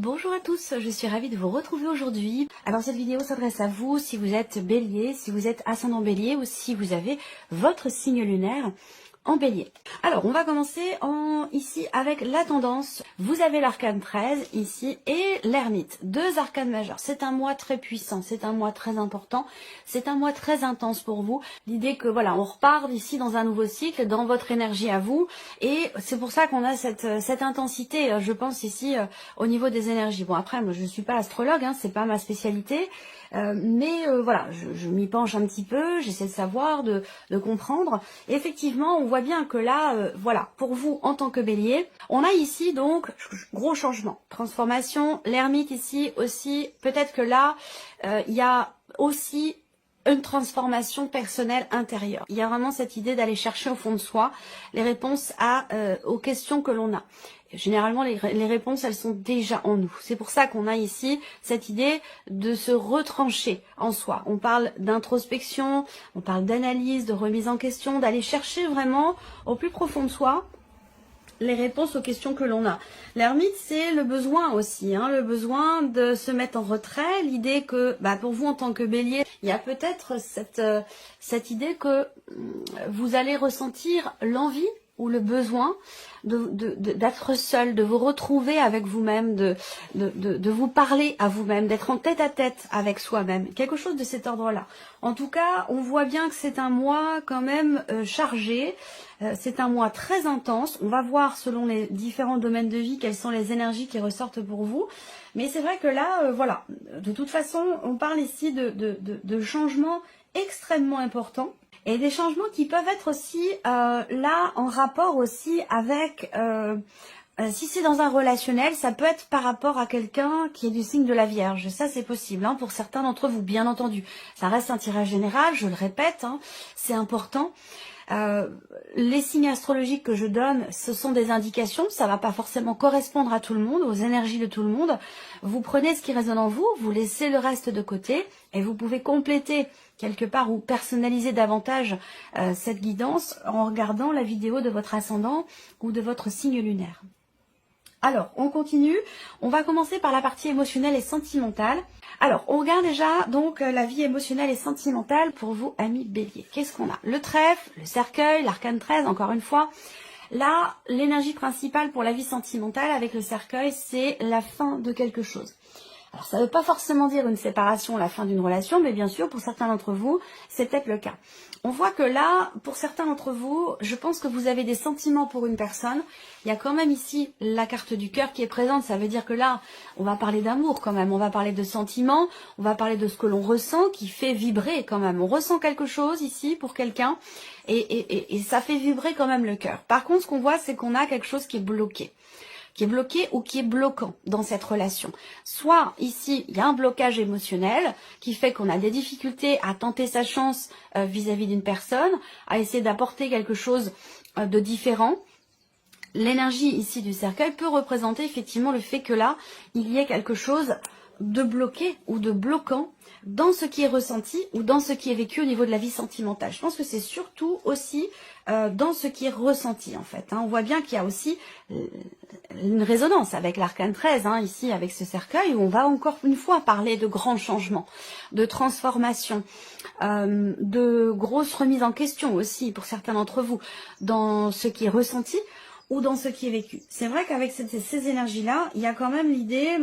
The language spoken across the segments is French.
Bonjour à tous, je suis ravie de vous retrouver aujourd'hui. Alors cette vidéo s'adresse à vous si vous êtes bélier, si vous êtes ascendant bélier ou si vous avez votre signe lunaire en bélier. Alors on va commencer ici avec la tendance. Vous avez l'arcane 13 ici et l'ermite, deux arcanes majeurs. C'est un mois très puissant, c'est un mois très important, c'est un mois très intense pour vous. L'idée que voilà, on repart ici dans un nouveau cycle, dans votre énergie à vous, et c'est pour ça qu'on a cette intensité, je pense ici au niveau des énergies. Bon après, moi je ne suis pas astrologue, hein, c'est pas ma spécialité. Mais voilà, je m'y penche un petit peu, j'essaie de savoir, de comprendre. Et effectivement, on voit bien que là, voilà, pour vous en tant que bélier, on a ici donc gros changement, transformation, l'ermite ici aussi, peut-être que là, il y a aussi une transformation personnelle intérieure. Il y a vraiment cette idée d'aller chercher au fond de soi les réponses aux questions que l'on a. Généralement, les réponses, elles sont déjà en nous. C'est pour ça qu'on a ici cette idée de se retrancher en soi. On parle d'introspection, on parle d'analyse, de remise en question, d'aller chercher vraiment au plus profond de soi les réponses aux questions que l'on a. L'ermite, c'est le besoin aussi, hein, le besoin de se mettre en retrait, l'idée que, pour vous en tant que bélier, il y a peut-être cette idée que vous allez ressentir l'envie ou le besoin d'être seul, de vous retrouver avec vous-même, de vous parler à vous-même, d'être en tête-à-tête avec soi-même, quelque chose de cet ordre-là. En tout cas, on voit bien que c'est un mois quand même chargé, c'est un mois très intense. On va voir selon les différents domaines de vie quelles sont les énergies qui ressortent pour vous. Mais c'est vrai que là, voilà, de toute façon, on parle ici de changements extrêmement importants. Et des changements qui peuvent être aussi là en rapport aussi avec, si c'est dans un relationnel, ça peut être par rapport à quelqu'un qui est du signe de la Vierge. Ça c'est possible hein, pour certains d'entre vous, bien entendu. Ça reste un tirage général, je le répète, hein, c'est important. Les signes astrologiques que je donne, ce sont des indications, ça va pas forcément correspondre à tout le monde, aux énergies de tout le monde. Vous prenez ce qui résonne en vous, vous laissez le reste de côté et vous pouvez compléter quelque part ou personnaliser davantage cette guidance en regardant la vidéo de votre ascendant ou de votre signe lunaire. Alors, on continue. On va commencer par la partie émotionnelle et sentimentale. Alors, on regarde déjà donc la vie émotionnelle et sentimentale pour vous, amis béliers. Qu'est-ce qu'on a? Le trèfle, le cercueil, l'arcane 13, encore une fois. Là, l'énergie principale pour la vie sentimentale avec le cercueil, c'est la fin de quelque chose. Alors, ça ne veut pas forcément dire une séparation, la fin d'une relation, mais bien sûr, pour certains d'entre vous, c'est peut-être le cas. On voit que là, pour certains d'entre vous, je pense que vous avez des sentiments pour une personne. Il y a quand même ici la carte du cœur qui est présente. Ça veut dire que là, on va parler d'amour quand même. On va parler de sentiments. On va parler de ce que l'on ressent qui fait vibrer quand même. On ressent quelque chose ici pour quelqu'un et ça fait vibrer quand même le cœur. Par contre, ce qu'on voit, c'est qu'on a quelque chose qui est bloqué ou qui est bloquant dans cette relation. Soit ici, il y a un blocage émotionnel qui fait qu'on a des difficultés à tenter sa chance vis-à-vis d'une personne, à essayer d'apporter quelque chose de différent. L'énergie ici du cercueil peut représenter effectivement le fait que là, il y ait quelque chose de bloqué ou de bloquant dans ce qui est ressenti ou dans ce qui est vécu au niveau de la vie sentimentale. Je pense que c'est surtout aussi dans ce qui est ressenti en fait. Hein. On voit bien qu'il y a aussi une résonance avec l'arcane 13, hein, ici avec ce cercueil, où on va encore une fois parler de grands changements, de transformation, de grosses remises en question aussi pour certains d'entre vous, dans ce qui est ressenti ou dans ce qui est vécu. C'est vrai qu'avec ces énergies-là, il y a quand même l'idée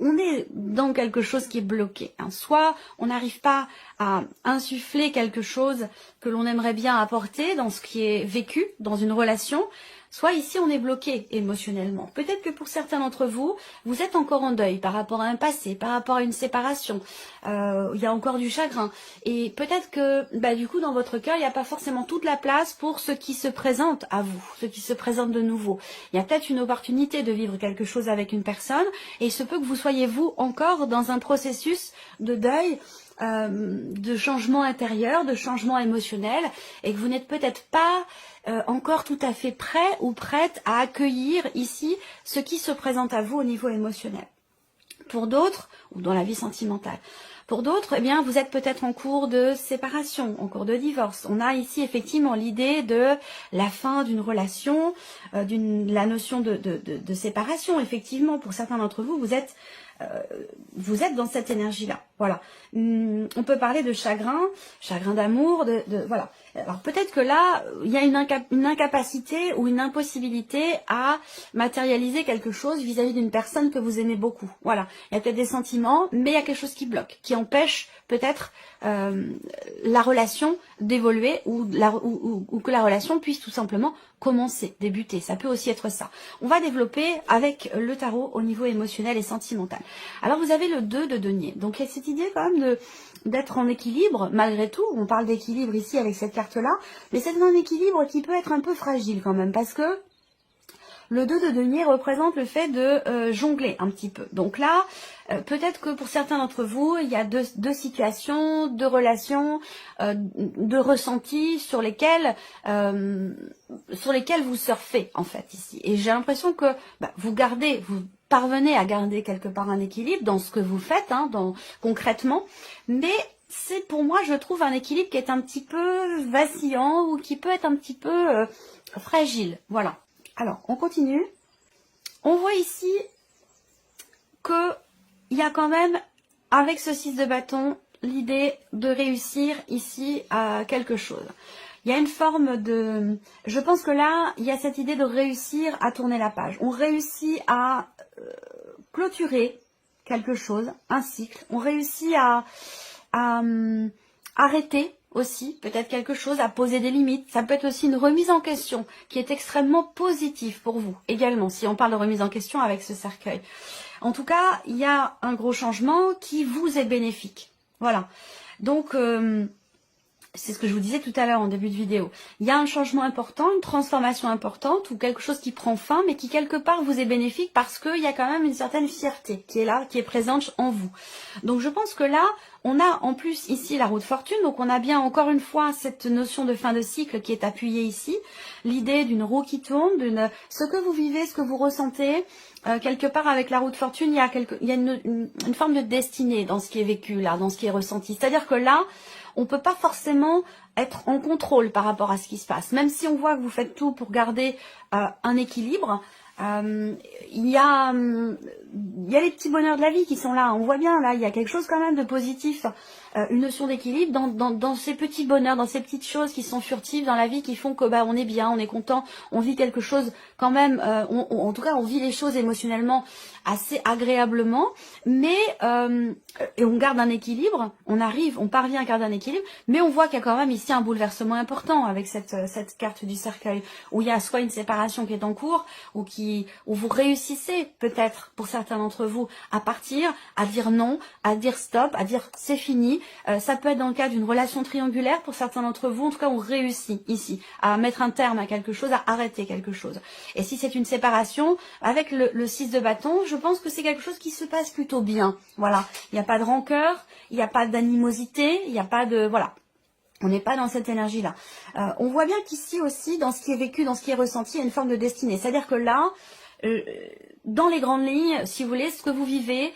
on est dans quelque chose qui est bloqué. Hein. Soit on n'arrive pas à insuffler quelque chose que l'on aimerait bien apporter dans ce qui est vécu dans une relation, soit ici on est bloqué émotionnellement. Peut-être que pour certains d'entre vous, vous êtes encore en deuil par rapport à un passé, par rapport à une séparation. Il y a encore du chagrin. Et peut-être que du coup dans votre cœur, il n'y a pas forcément toute la place pour ce qui se présente à vous, ce qui se présente de nouveau. Il y a peut-être une opportunité de vivre quelque chose avec une personne et il se peut que vous soyez vous encore dans un processus de deuil, de changement intérieur, de changement émotionnel et que vous n'êtes peut-être pas encore tout à fait prêt ou prête à accueillir ici ce qui se présente à vous au niveau émotionnel. Pour d'autres, ou dans la vie sentimentale, Pour d'autres, eh bien, vous êtes peut-être en cours de séparation, en cours de divorce. On a ici effectivement l'idée de la fin d'une relation, la notion de séparation. Effectivement, pour certains d'entre vous, vous êtes dans cette énergie-là. Voilà. On peut parler de chagrin d'amour, voilà. Alors peut-être que là, il y a une incapacité ou une impossibilité à matérialiser quelque chose vis-à-vis d'une personne que vous aimez beaucoup. Voilà. Il y a peut-être des sentiments, mais il y a quelque chose qui bloque, qui empêche peut-être la relation d'évoluer ou que la relation puisse tout simplement commencer, débuter. Ça peut aussi être ça. On va développer avec le tarot au niveau émotionnel et sentimental. Alors vous avez le 2 de denier. Donc il y a cette idée quand même d'être en équilibre, malgré tout. On parle d'équilibre ici avec cette carte-là, mais c'est un équilibre qui peut être un peu fragile quand même, parce que le 2 de denier représente le fait de jongler un petit peu. Donc là, peut-être que pour certains d'entre vous, il y a deux situations, deux relations, de ressentis sur lesquels vous surfez en fait ici. Et j'ai l'impression que vous parvenez à garder quelque part un équilibre dans ce que vous faites, concrètement, mais c'est pour moi, je trouve, un équilibre qui est un petit peu vacillant ou qui peut être un petit peu fragile. Voilà. Alors, on continue. On voit ici que il y a quand même, avec ce 6 de bâton, l'idée de réussir ici à quelque chose. Il y a une forme de... Je pense que là, il y a cette idée de réussir à tourner la page. On réussit à clôturer quelque chose, un cycle. On réussit à arrêter aussi peut-être quelque chose, à poser des limites. Ça peut être aussi une remise en question qui est extrêmement positive pour vous également, si on parle de remise en question avec ce cercueil. En tout cas, il y a un gros changement qui vous est bénéfique. Voilà. Donc, c'est ce que je vous disais tout à l'heure en début de vidéo. Il y a un changement important, une transformation importante ou quelque chose qui prend fin, mais qui quelque part vous est bénéfique parce qu'il y a quand même une certaine fierté qui est là, qui est présente en vous. Donc je pense que là, on a en plus ici la roue de fortune, donc on a bien encore une fois cette notion de fin de cycle qui est appuyée ici, l'idée d'une roue qui tourne, ce que vous vivez, ce que vous ressentez, quelque part avec la roue de fortune, il y a une forme de destinée dans ce qui est vécu là, dans ce qui est ressenti. C'est-à-dire que là, on ne peut pas forcément être en contrôle par rapport à ce qui se passe. Même si on voit que vous faites tout pour garder un équilibre, il y a les petits bonheurs de la vie qui sont là. On voit bien, là, il y a quelque chose quand même de positif, une notion d'équilibre dans ces petits bonheurs, dans ces petites choses qui sont furtives dans la vie, qui font que on est bien, on est content, on vit quelque chose quand même, en tout cas on vit les choses émotionnellement assez agréablement, mais et on garde un équilibre, on parvient à garder un équilibre, mais on voit qu'il y a quand même ici un bouleversement important avec cette carte du cercueil, où il y a soit une séparation qui est en cours, où vous réussissez peut-être pour certains d'entre vous à partir, à dire non, à dire stop, à dire c'est fini. Ça peut être dans le cas d'une relation triangulaire pour certains d'entre vous. En tout cas, on réussit ici à mettre un terme à quelque chose, à arrêter quelque chose. Et si c'est une séparation, avec le 6 de bâton, je pense que c'est quelque chose qui se passe plutôt bien. Voilà, il n'y a pas de rancœur, il n'y a pas d'animosité, il n'y a pas de... Voilà. On n'est pas dans cette énergie-là. On voit bien qu'ici aussi, dans ce qui est vécu, dans ce qui est ressenti, il y a une forme de destinée. C'est-à-dire que là, dans les grandes lignes, si vous voulez, ce que vous vivez,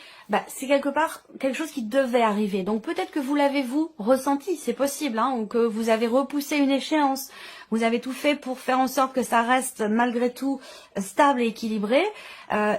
c'est quelque part quelque chose qui devait arriver. Donc peut-être que vous l'avez vous ressenti, c'est possible, ou que vous avez repoussé une échéance. Vous avez tout fait pour faire en sorte que ça reste malgré tout stable et équilibré,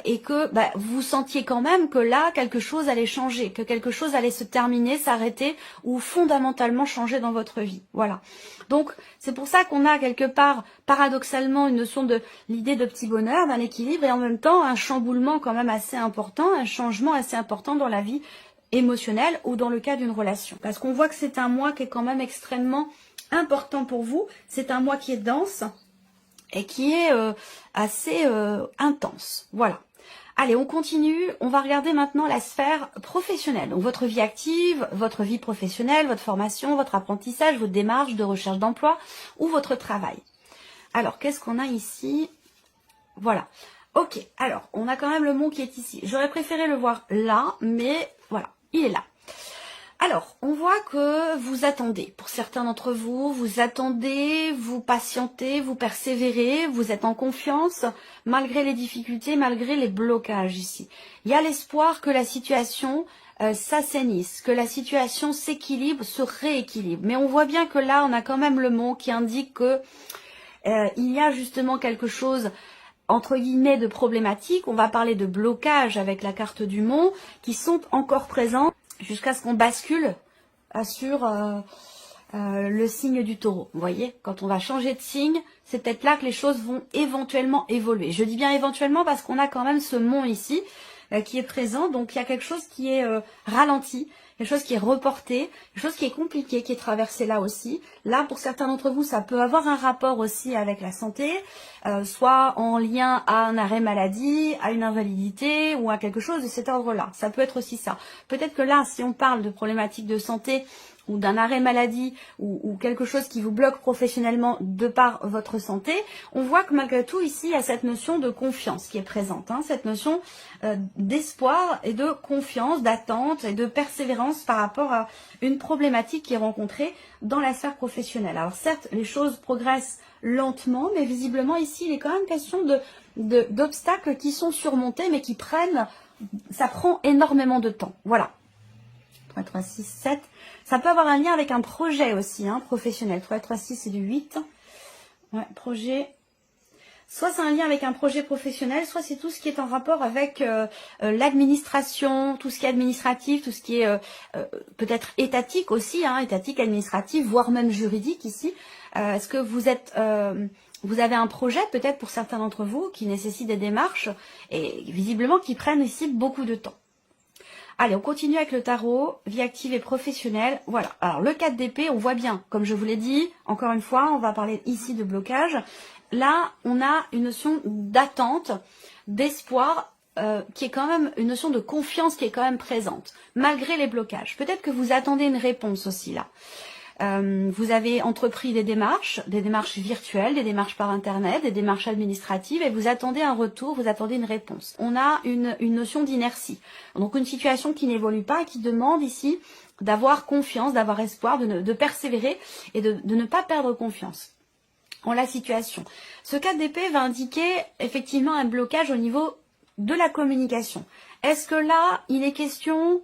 et que vous sentiez quand même que là, quelque chose allait changer, que quelque chose allait se terminer, s'arrêter ou fondamentalement changer dans votre vie. Voilà. Donc, c'est pour ça qu'on a quelque part, paradoxalement, une notion de l'idée de petit bonheur, d'un équilibre et en même temps un chamboulement quand même assez important, un changement assez important dans la vie émotionnelle ou dans le cas d'une relation. Parce qu'on voit que c'est un mois qui est quand même extrêmement important pour vous, c'est un mois qui est dense et qui est assez intense. Voilà. Allez, on continue. On va regarder maintenant la sphère professionnelle. Donc votre vie active, votre vie professionnelle, votre formation, votre apprentissage, votre démarche de recherche d'emploi ou votre travail. Alors, qu'est-ce qu'on a ici? Voilà. Ok, alors, on a quand même le mot qui est ici. J'aurais préféré le voir là, mais voilà, il est là. Alors, on voit que vous attendez. Pour certains d'entre vous, vous attendez, vous patientez, vous persévérez, vous êtes en confiance, malgré les difficultés, malgré les blocages ici. Il y a l'espoir que la situation s'assainisse, que la situation s'équilibre, se rééquilibre. Mais on voit bien que là, on a quand même le mot qui indique que il y a justement quelque chose entre guillemets de problématique. On va parler de blocage avec la carte du Mont qui sont encore présents jusqu'à ce qu'on bascule sur le signe du Taureau. Vous voyez, quand on va changer de signe, c'est peut-être là que les choses vont éventuellement évoluer. Je dis bien éventuellement parce qu'on a quand même ce mont ici qui est présent. Donc il y a quelque chose qui est ralenti, quelque chose qui est reporté, quelque chose qui est compliqué, qui est traversé là aussi. Là, pour certains d'entre vous, ça peut avoir un rapport aussi avec la santé, soit en lien à un arrêt maladie, à une invalidité ou à quelque chose de cet ordre-là. Ça peut être aussi ça. Peut-être que là, si on parle de problématiques de santé, ou d'un arrêt maladie ou quelque chose qui vous bloque professionnellement de par votre santé, on voit que malgré tout ici il y a cette notion de confiance qui est présente, hein, cette notion d'espoir et de confiance, d'attente et de persévérance par rapport à une problématique qui est rencontrée dans la sphère professionnelle. Alors certes, les choses progressent lentement, mais visiblement ici il est quand même question d'obstacles qui sont surmontés mais qui prennent, ça prend énormément de temps. Voilà. 3, 3, 6, 7. Ça peut avoir un lien avec un projet aussi, hein, professionnel. 3, 3, 6, c'est du 8. Ouais, projet. Soit c'est un lien avec un projet professionnel, soit c'est tout ce qui est en rapport avec l'administration, tout ce qui est administratif, tout ce qui est peut-être étatique aussi, hein, étatique, administratif, voire même juridique ici. Est-ce que vous êtes... vous avez un projet peut-être pour certains d'entre vous qui nécessite des démarches et visiblement qui prennent ici beaucoup de temps. Allez, on continue avec le tarot, vie active et professionnelle. Voilà, alors le 4 d'épée, on voit bien, comme je vous l'ai dit, encore une fois, on va parler ici de blocage. Là, on a une notion d'attente, d'espoir, qui est quand même une notion de confiance qui est quand même présente, malgré les blocages. Peut-être que vous attendez une réponse aussi là. Vous avez entrepris des démarches virtuelles, des démarches par internet, des démarches administratives et vous attendez un retour, vous attendez une réponse. On a une notion d'inertie, donc une situation qui n'évolue pas et qui demande ici d'avoir confiance, d'avoir espoir, de persévérer et de ne pas perdre confiance en la situation. Ce 4 d'épée va indiquer effectivement un blocage au niveau de la communication. Est-ce que là, il est question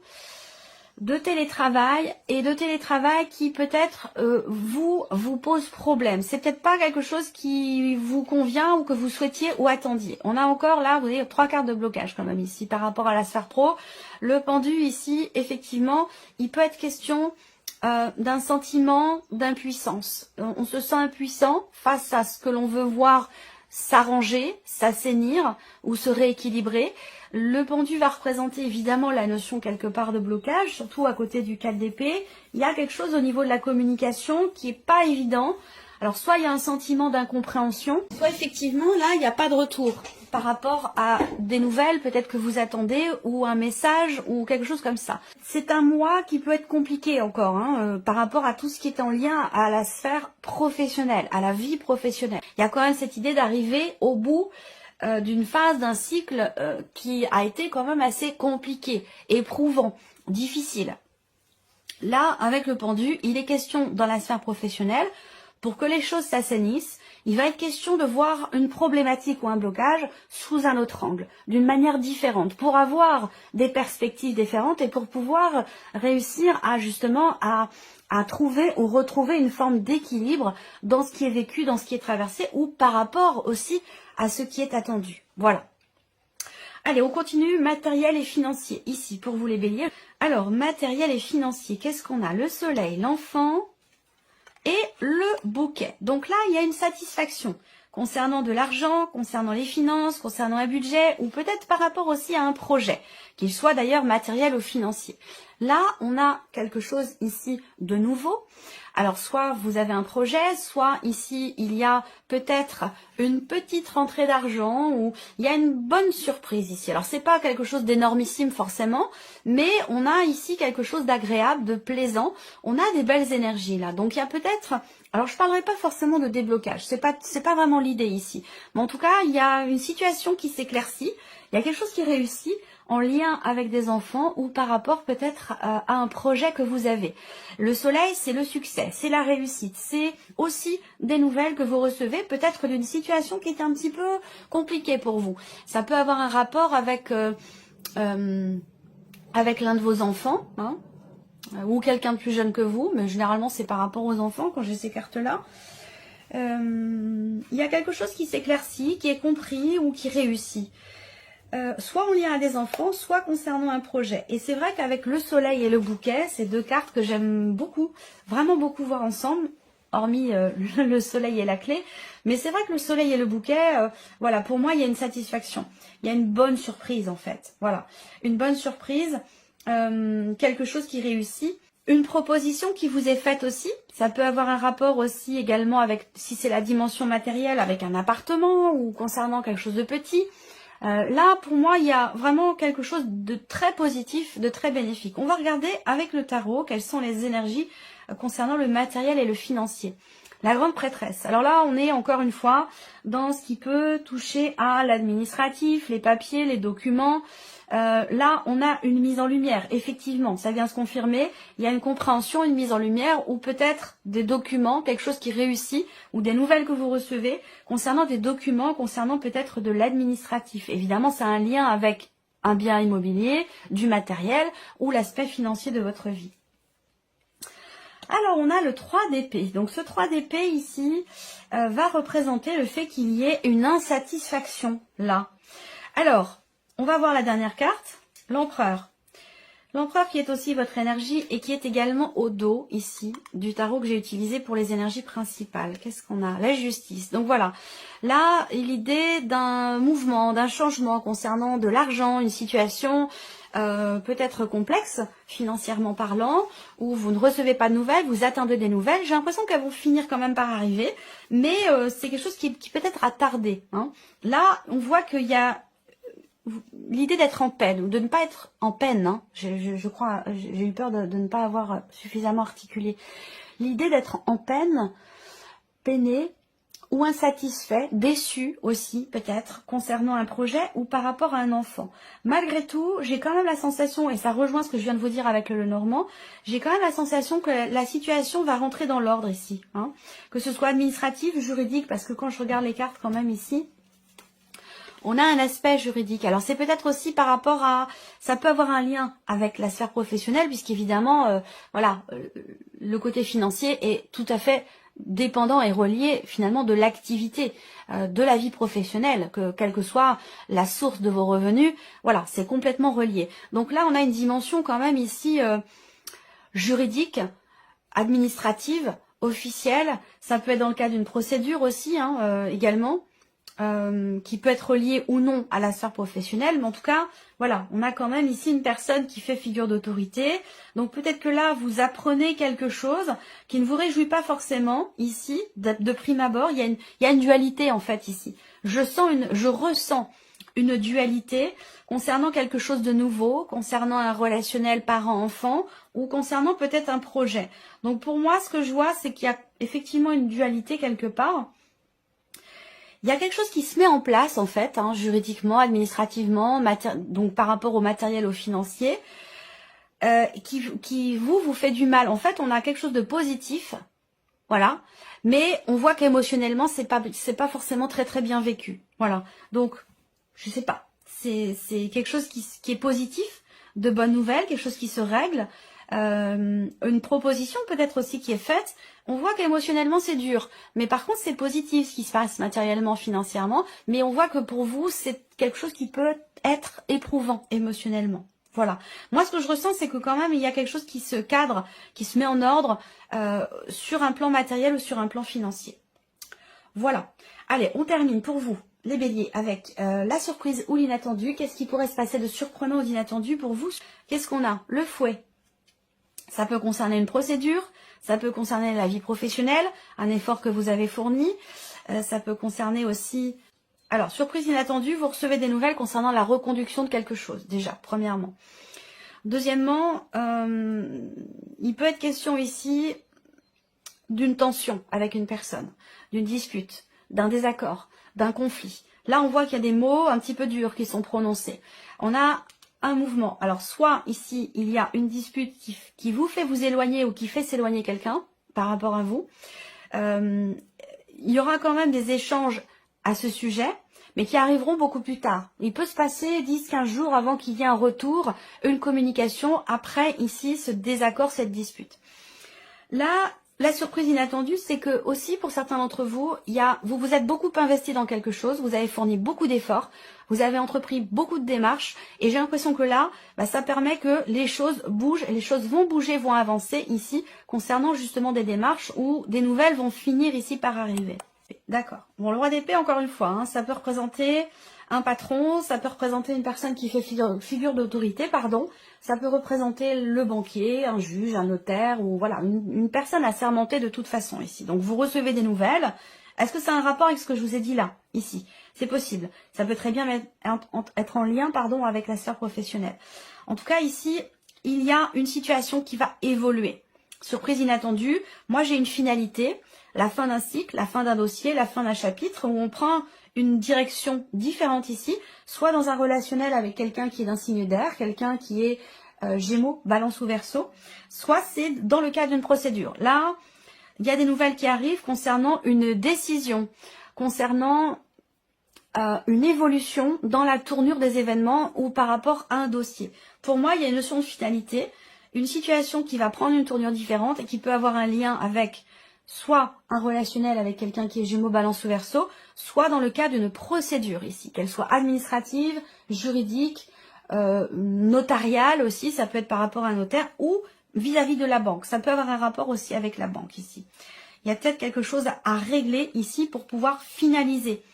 de télétravail et de télétravail qui peut-être vous pose problème. C'est peut-être pas quelque chose qui vous convient ou que vous souhaitiez ou attendiez. On a encore là, vous voyez, 3 cartes de blocage quand même ici par rapport à la sphère pro. Le pendu ici, effectivement, il peut être question d'un sentiment d'impuissance. On se sent impuissant face à ce que l'on veut voir s'arranger, s'assainir ou se rééquilibrer. Le pendu va représenter évidemment la notion quelque part de blocage, surtout à côté du 4 d'épée. Il y a quelque chose au niveau de la communication qui est pas évident. Alors soit il y a un sentiment d'incompréhension, soit effectivement là il n'y a pas de retour par rapport à des nouvelles peut-être que vous attendez ou un message ou quelque chose comme ça. C'est un mois qui peut être compliqué encore par rapport à tout ce qui est en lien à la sphère professionnelle, à la vie professionnelle. Il y a quand même cette idée d'arriver au bout d'une phase, d'un cycle qui a été quand même assez compliqué, éprouvant, difficile. Là, avec le pendu, il est question dans la sphère professionnelle, pour que les choses s'assainissent, il va être question de voir une problématique ou un blocage sous un autre angle, d'une manière différente, pour avoir des perspectives différentes et pour pouvoir réussir à justement à trouver ou retrouver une forme d'équilibre dans ce qui est vécu, dans ce qui est traversé ou par rapport aussi à ce qui est attendu. Voilà. Allez, on continue, matériel et financier, ici pour vous les béliers. Alors, matériel et financier, qu'est-ce qu'on a? Le soleil, l'enfant et le bouquet. Donc là, il y a une satisfaction concernant de l'argent, concernant les finances, concernant un budget ou peut-être par rapport aussi à un projet, qu'il soit d'ailleurs matériel ou financier. Là, on a quelque chose ici de nouveau. Alors, soit vous avez un projet, soit ici, il y a peut-être une petite rentrée d'argent ou il y a une bonne surprise ici. Alors, c'est pas quelque chose d'énormissime forcément, mais on a ici quelque chose d'agréable, de plaisant. On a des belles énergies là. Donc, il y a peut-être... Alors, je parlerai pas forcément de déblocage. C'est pas vraiment l'idée ici. Mais en tout cas, il y a une situation qui s'éclaircit. Il y a quelque chose qui réussit en lien avec des enfants ou par rapport peut-être à un projet que vous avez. Le soleil, c'est le succès, c'est la réussite, c'est aussi des nouvelles que vous recevez, peut-être d'une situation qui est un petit peu compliquée pour vous. Ça peut avoir un rapport avec avec l'un de vos enfants, hein, ou quelqu'un de plus jeune que vous, mais généralement c'est par rapport aux enfants quand j'ai ces cartes-là. Il y a quelque chose qui s'éclaircit, qui est compris ou qui réussit. Soit en lien à des enfants, soit concernant un projet. Et c'est vrai qu'avec le soleil et le bouquet, c'est deux cartes que j'aime beaucoup, vraiment beaucoup voir ensemble, hormis le soleil et la clé. Mais c'est vrai que le soleil et le bouquet, voilà, pour moi, il y a une satisfaction. Il y a une bonne surprise, en fait. Voilà, une bonne surprise, quelque chose qui réussit. Une proposition qui vous est faite aussi, ça peut avoir un rapport aussi également avec, si c'est la dimension matérielle, avec un appartement ou concernant quelque chose de petit. Là, pour moi, il y a vraiment quelque chose de très positif, de très bénéfique. On va regarder avec le tarot quelles sont les énergies concernant le matériel et le financier. La grande prêtresse. Alors là, on est encore une fois dans ce qui peut toucher à l'administratif, les papiers, les documents. Là, on a une mise en lumière. Effectivement, ça vient se confirmer. Il y a une compréhension, une mise en lumière, ou peut-être des documents, quelque chose qui réussit, ou des nouvelles que vous recevez concernant des documents, concernant peut-être de l'administratif. Évidemment, ça a un lien avec un bien immobilier, du matériel, ou l'aspect financier de votre vie. Alors, on a le 3 d'épée. Donc, ce 3 d'épée ici va représenter le fait qu'il y ait une insatisfaction là. Alors, on va voir la dernière carte, l'empereur. L'empereur qui est aussi votre énergie et qui est également au dos ici du tarot que j'ai utilisé pour les énergies principales. Qu'est-ce qu'on a? La justice. Donc voilà, là, l'idée d'un mouvement, d'un changement concernant de l'argent, une situation peut-être complexe, financièrement parlant, où vous ne recevez pas de nouvelles, vous attendez des nouvelles. J'ai l'impression qu'elles vont finir quand même par arriver, mais c'est quelque chose qui peut-être a tardé. Hein. Là, on voit qu'il y a l'idée d'être en peine, ou de ne pas être en peine, hein. Je crois, j'ai eu peur de ne pas avoir suffisamment articulé. L'idée d'être en peine, peiné, ou insatisfait, déçu aussi peut-être, concernant un projet ou par rapport à un enfant. Malgré tout, j'ai quand même la sensation, et ça rejoint ce que je viens de vous dire avec le Normand, j'ai quand même la sensation que la situation va rentrer dans l'ordre ici. Hein. Que ce soit administratif, juridique, parce que quand je regarde les cartes quand même ici, on a un aspect juridique. Alors c'est peut-être aussi par rapport à, ça peut avoir un lien avec la sphère professionnelle, puisqu'évidemment, voilà, le côté financier est tout à fait dépendant et relié finalement de l'activité, de la vie professionnelle, que quelle que soit la source de vos revenus, voilà, c'est complètement relié. Donc là, on a une dimension quand même ici juridique, administrative, officielle. Ça peut être dans le cas d'une procédure aussi, hein, également. Qui peut être lié ou non à la sphère professionnelle, mais en tout cas, voilà, on a quand même ici une personne qui fait figure d'autorité, donc peut-être que là, vous apprenez quelque chose qui ne vous réjouit pas forcément, ici, de prime abord, il y a une dualité en fait ici. Je ressens une dualité concernant quelque chose de nouveau, concernant un relationnel parent-enfant, ou concernant peut-être un projet. Donc pour moi, ce que je vois, c'est qu'il y a effectivement une dualité quelque part. Il y a quelque chose qui se met en place en fait, hein, juridiquement, administrativement, donc par rapport au matériel, au financier, qui vous fait du mal. En fait, on a quelque chose de positif, voilà, mais on voit qu'émotionnellement, c'est pas forcément très très bien vécu, voilà. Donc, je sais pas, c'est quelque chose qui est positif, de bonnes nouvelles, quelque chose qui se règle. Une proposition peut-être aussi qui est faite, on voit qu'émotionnellement c'est dur, mais par contre c'est positif ce qui se passe matériellement, financièrement, mais on voit que pour vous c'est quelque chose qui peut être éprouvant émotionnellement. Voilà. Moi ce que je ressens c'est que quand même il y a quelque chose qui se cadre, qui se met en ordre sur un plan matériel ou sur un plan financier. Voilà. Allez, on termine pour vous, les béliers, avec la surprise ou l'inattendu. Qu'est-ce qui pourrait se passer de surprenant ou d'inattendu pour vous? Qu'est-ce qu'on a? Le fouet. Ça peut concerner une procédure, ça peut concerner la vie professionnelle, un effort que vous avez fourni, ça peut concerner aussi... Alors, surprise inattendue, vous recevez des nouvelles concernant la reconduction de quelque chose, déjà, premièrement. Deuxièmement, il peut être question ici d'une tension avec une personne, d'une dispute, d'un désaccord, d'un conflit. Là, on voit qu'il y a des mots un petit peu durs qui sont prononcés. On a un mouvement. Alors, soit ici, il y a une dispute qui vous fait vous éloigner ou qui fait s'éloigner quelqu'un par rapport à vous. Il y aura quand même des échanges à ce sujet, mais qui arriveront beaucoup plus tard. Il peut se passer 10-15 jours avant qu'il y ait un retour, une communication, après ici ce désaccord, cette dispute. Là, la surprise inattendue, c'est que aussi pour certains d'entre vous, vous vous êtes beaucoup investi dans quelque chose, vous avez fourni beaucoup d'efforts, vous avez entrepris beaucoup de démarches, et j'ai l'impression que là, ça permet que les choses bougent, les choses vont bouger, vont avancer ici, concernant justement des démarches où des nouvelles vont finir ici par arriver. D'accord. Bon, le roi d'épée, encore une fois, ça peut représenter un patron, ça peut représenter une personne qui fait figure d'autorité, pardon. Ça peut représenter le banquier, un juge, un notaire, ou voilà, une personne assermentée de toute façon ici. Donc vous recevez des nouvelles. Est-ce que ça a un rapport avec ce que je vous ai dit là, ici? C'est possible. Ça peut très bien être en lien, pardon, avec la sphère professionnelle. En tout cas, ici, il y a une situation qui va évoluer. Surprise inattendue, moi j'ai une finalité, la fin d'un cycle, la fin d'un dossier, la fin d'un chapitre, où on prend une direction différente ici, soit dans un relationnel avec quelqu'un qui est d'un signe d'air, quelqu'un qui est Gémeaux, Balance ou Verseau, soit c'est dans le cadre d'une procédure. Là, il y a des nouvelles qui arrivent concernant une décision, concernant une évolution dans la tournure des événements ou par rapport à un dossier. Pour moi, il y a une notion de finalité, une situation qui va prendre une tournure différente et qui peut avoir un lien avec soit un relationnel avec quelqu'un qui est Gémeaux, Balance ou Verseau, soit dans le cadre d'une procédure ici, qu'elle soit administrative, juridique, notariale aussi, ça peut être par rapport à un notaire, ou vis-à-vis de la banque. Ça peut avoir un rapport aussi avec la banque ici. Il y a peut-être quelque chose à régler ici pour pouvoir finaliser,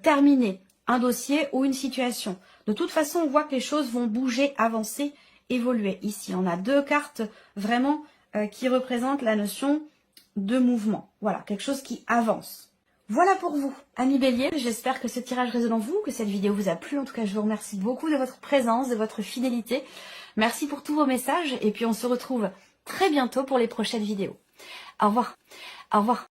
terminer un dossier ou une situation. De toute façon, on voit que les choses vont bouger, avancer, évoluer. Ici, on a deux cartes vraiment qui représentent la notion de mouvement. Voilà, quelque chose qui avance. Voilà pour vous, amis Bélier. J'espère que ce tirage résonne en vous, que cette vidéo vous a plu. En tout cas, je vous remercie beaucoup de votre présence, de votre fidélité. Merci pour tous vos messages et puis on se retrouve très bientôt pour les prochaines vidéos. Au revoir. Au revoir.